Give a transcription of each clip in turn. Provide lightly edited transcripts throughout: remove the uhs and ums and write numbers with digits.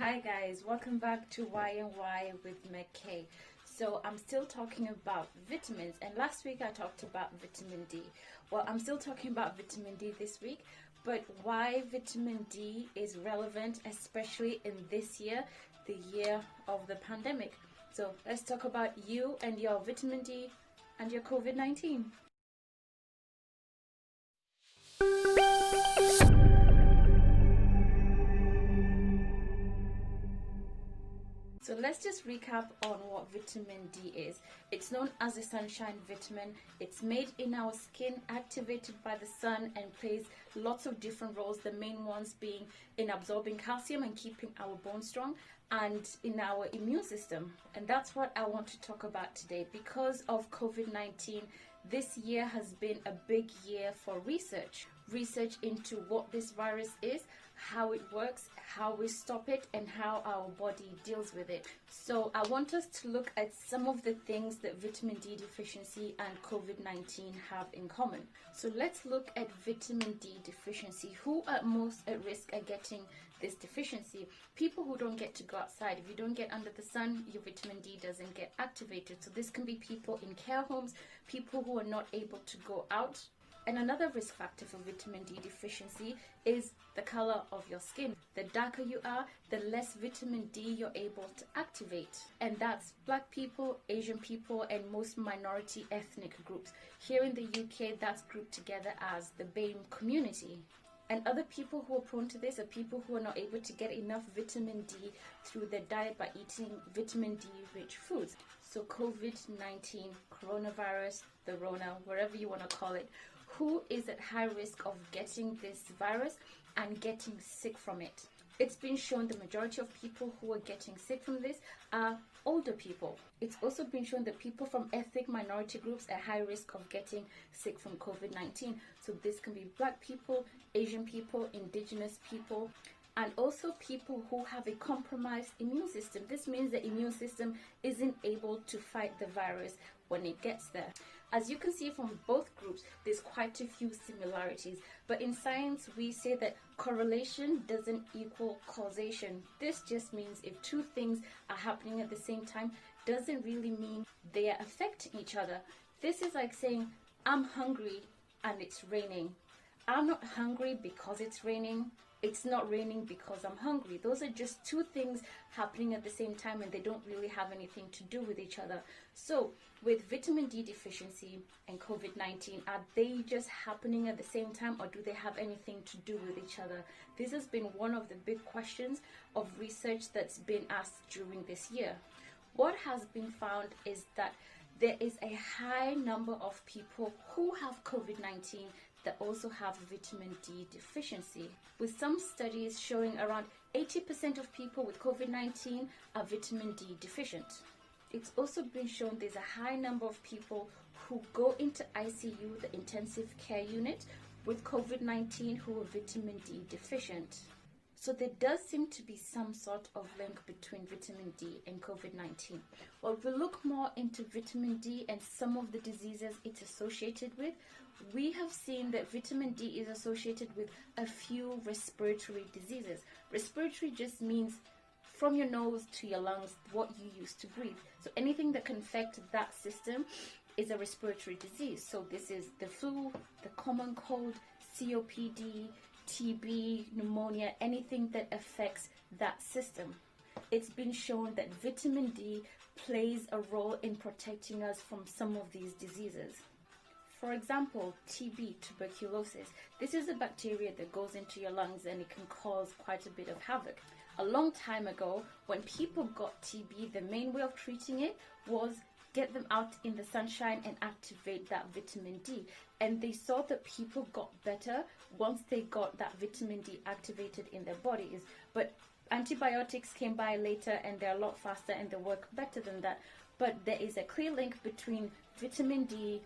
Hi guys, welcome back to Y and Y with McKay. So I'm still talking about vitamins, and last week I talked about vitamin D. Well, I'm still talking about vitamin D this week, but why vitamin D is relevant, especially in this year, the year of the pandemic. So let's talk about you and your vitamin D and your COVID-19. So let's just recap on what vitamin D is. It's known as the sunshine vitamin. It's made in our skin, activated by the sun, and plays lots of different roles. The main ones being in absorbing calcium and keeping our bones strong, and in our immune system. And that's what I want to talk about today. Because of COVID-19, this year has been a big year for research into what this virus is, how it works, how we stop it, and how our body deals with it. So I want us to look at some of the things that vitamin D deficiency and COVID-19 have in common. So let's look at vitamin D deficiency. Who are most at risk at getting this deficiency? People who don't get to go outside. If you don't get under the sun, your vitamin D doesn't get activated. So this can be people in care homes, people who are not able to go out. And another risk factor for vitamin D deficiency is the color of your skin. The darker you are, the less vitamin D you're able to activate. And that's Black people, Asian people, and most minority ethnic groups. Here in the UK, that's grouped together as the BAME community. And other people who are prone to this are people who are not able to get enough vitamin D through their diet by eating vitamin D rich foods. So COVID-19, coronavirus, the Rona, whatever you want to call it, who is at high risk of getting this virus and getting sick from it? It's been shown the majority of people who are getting sick from this are older people. It's also been shown that people from ethnic minority groups are high risk of getting sick from COVID-19. So this can be Black people, Asian people, indigenous people, and also people who have a compromised immune system. This means the immune system isn't able to fight the virus when it gets there. As you can see from both groups, there's quite a few similarities. But in science, we say that correlation doesn't equal causation. This just means if two things are happening at the same time, doesn't really mean they are affecting each other. This is like saying, I'm hungry and it's raining. I'm not hungry because it's raining. It's not raining because I'm hungry. Those are just two things happening at the same time, and they don't really have anything to do with each other. So with vitamin D deficiency and COVID-19, are they just happening at the same time, or do they have anything to do with each other? This has been one of the big questions of research that's been asked during this year. What has been found is that there is a high number of people who have COVID-19 that also have vitamin D deficiency, with some studies showing around 80% of people with COVID-19 are vitamin D deficient. It's also been shown there's a high number of people who go into ICU, the intensive care unit, with COVID-19 who are vitamin D deficient. So there does seem to be some sort of link between vitamin D and COVID-19. Well, if we look more into vitamin D and some of the diseases it's associated with, we have seen that vitamin D is associated with a few respiratory diseases. Respiratory just means from your nose to your lungs, what you use to breathe. So anything that can affect that system is a respiratory disease. So this is the flu, the common cold, COPD, TB, pneumonia, anything that affects that system. It's been shown that vitamin D plays a role in protecting us from some of these diseases. For example, TB, tuberculosis. This is a bacteria that goes into your lungs and it can cause quite a bit of havoc. A long time ago, when people got TB, the main way of treating it was get them out in the sunshine and activate that vitamin D. And they saw that people got better once they got that vitamin D activated in their bodies. But antibiotics came by later and they're a lot faster and they work better than that. But there is a clear link between vitamin D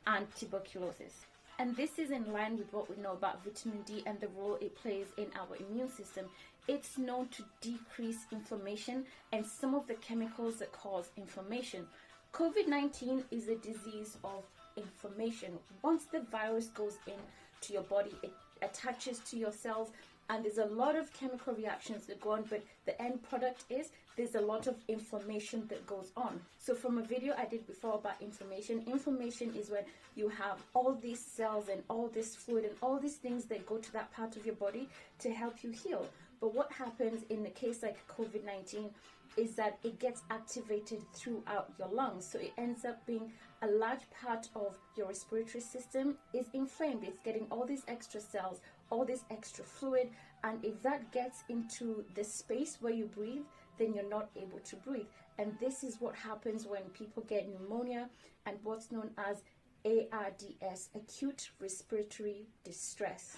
and tuberculosis. And this is in line with what we know about vitamin D and the role it plays in our immune system. It's known to decrease inflammation and some of the chemicals that cause inflammation. COVID-19 is a disease of inflammation. Once the virus goes into your body, it attaches to your cells and there's a lot of chemical reactions that go on, but the end product is there's a lot of inflammation that goes on. So from a video I did before about inflammation is when you have all these cells and all this fluid and all these things that go to that part of your body to help you heal. But what happens in the case like COVID-19 is that it gets activated throughout your lungs. So it ends up being a large part of your respiratory system is inflamed. It's getting all these extra cells, all this extra fluid, and if that gets into the space where you breathe, then you're not able to breathe. And this is what happens when people get pneumonia and what's known as ARDS, acute respiratory distress.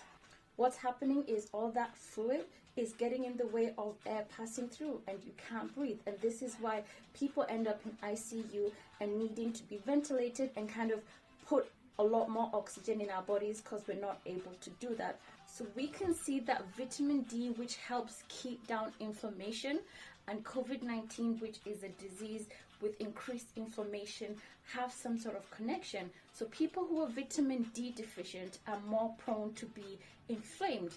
What's happening is all that fluid is getting in the way of air passing through and you can't breathe. And this is why people end up in ICU and needing to be ventilated and kind of put a lot more oxygen in our bodies because we're not able to do that. So we can see that vitamin D, which helps keep down inflammation, and COVID-19, which is a disease with increased inflammation, have some sort of connection. So people who are vitamin D deficient are more prone to be inflamed,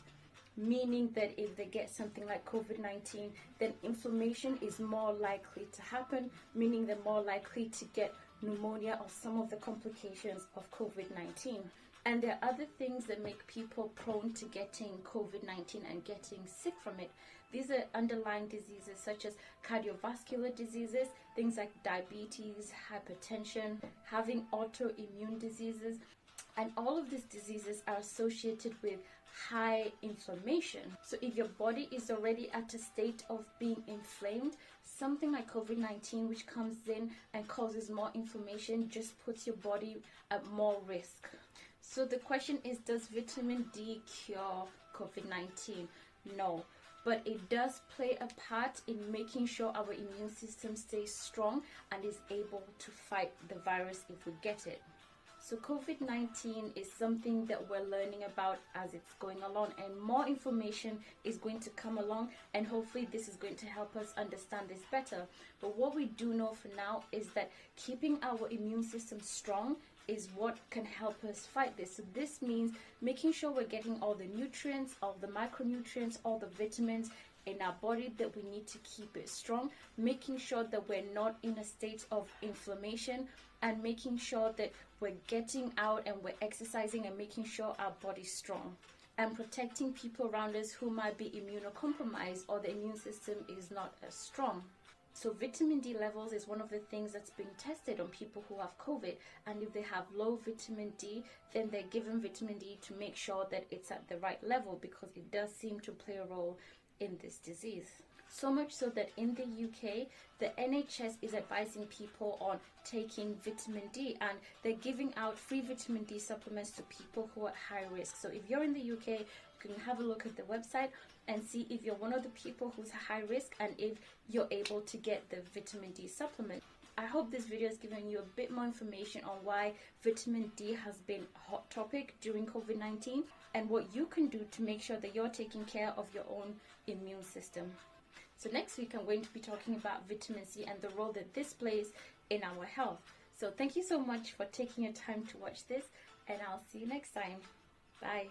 meaning that if they get something like COVID-19, then inflammation is more likely to happen, meaning they're more likely to get pneumonia or some of the complications of COVID-19. And there are other things that make people prone to getting COVID-19 and getting sick from it. These are underlying diseases such as cardiovascular diseases, things like diabetes, hypertension, having autoimmune diseases. And all of these diseases are associated with high inflammation. So if your body is already at a state of being inflamed, something like COVID-19, which comes in and causes more inflammation, just puts your body at more risk. So the question is, does vitamin D cure COVID-19? No, but it does play a part in making sure our immune system stays strong and is able to fight the virus if we get it. So COVID-19 is something that we're learning about as it's going along, and more information is going to come along, and hopefully this is going to help us understand this better. But what we do know for now is that keeping our immune system strong is what can help us fight this. So this means making sure we're getting all the nutrients, all the micronutrients, all the vitamins in our body that we need to keep it strong, making sure that we're not in a state of inflammation, and making sure that we're getting out and we're exercising and making sure our body's strong, and protecting people around us who might be immunocompromised or the immune system is not as strong. So vitamin D levels is one of the things that's being tested on people who have COVID, and if they have low vitamin D, then they're given vitamin D to make sure that it's at the right level, because it does seem to play a role in this disease. So much so that in the UK, the NHS is advising people on taking vitamin D, and they're giving out free vitamin D supplements to people who are at high risk. So if you're in the UK, you can have a look at the website and see if you're one of the people who's high risk and if you're able to get the vitamin D supplement. I hope this video has given you a bit more information on why vitamin D has been a hot topic during COVID-19 and what you can do to make sure that you're taking care of your own immune system. So next week I'm going to be talking about vitamin C and the role that this plays in our health. So thank you so much for taking your time to watch this, and I'll see you next time. Bye.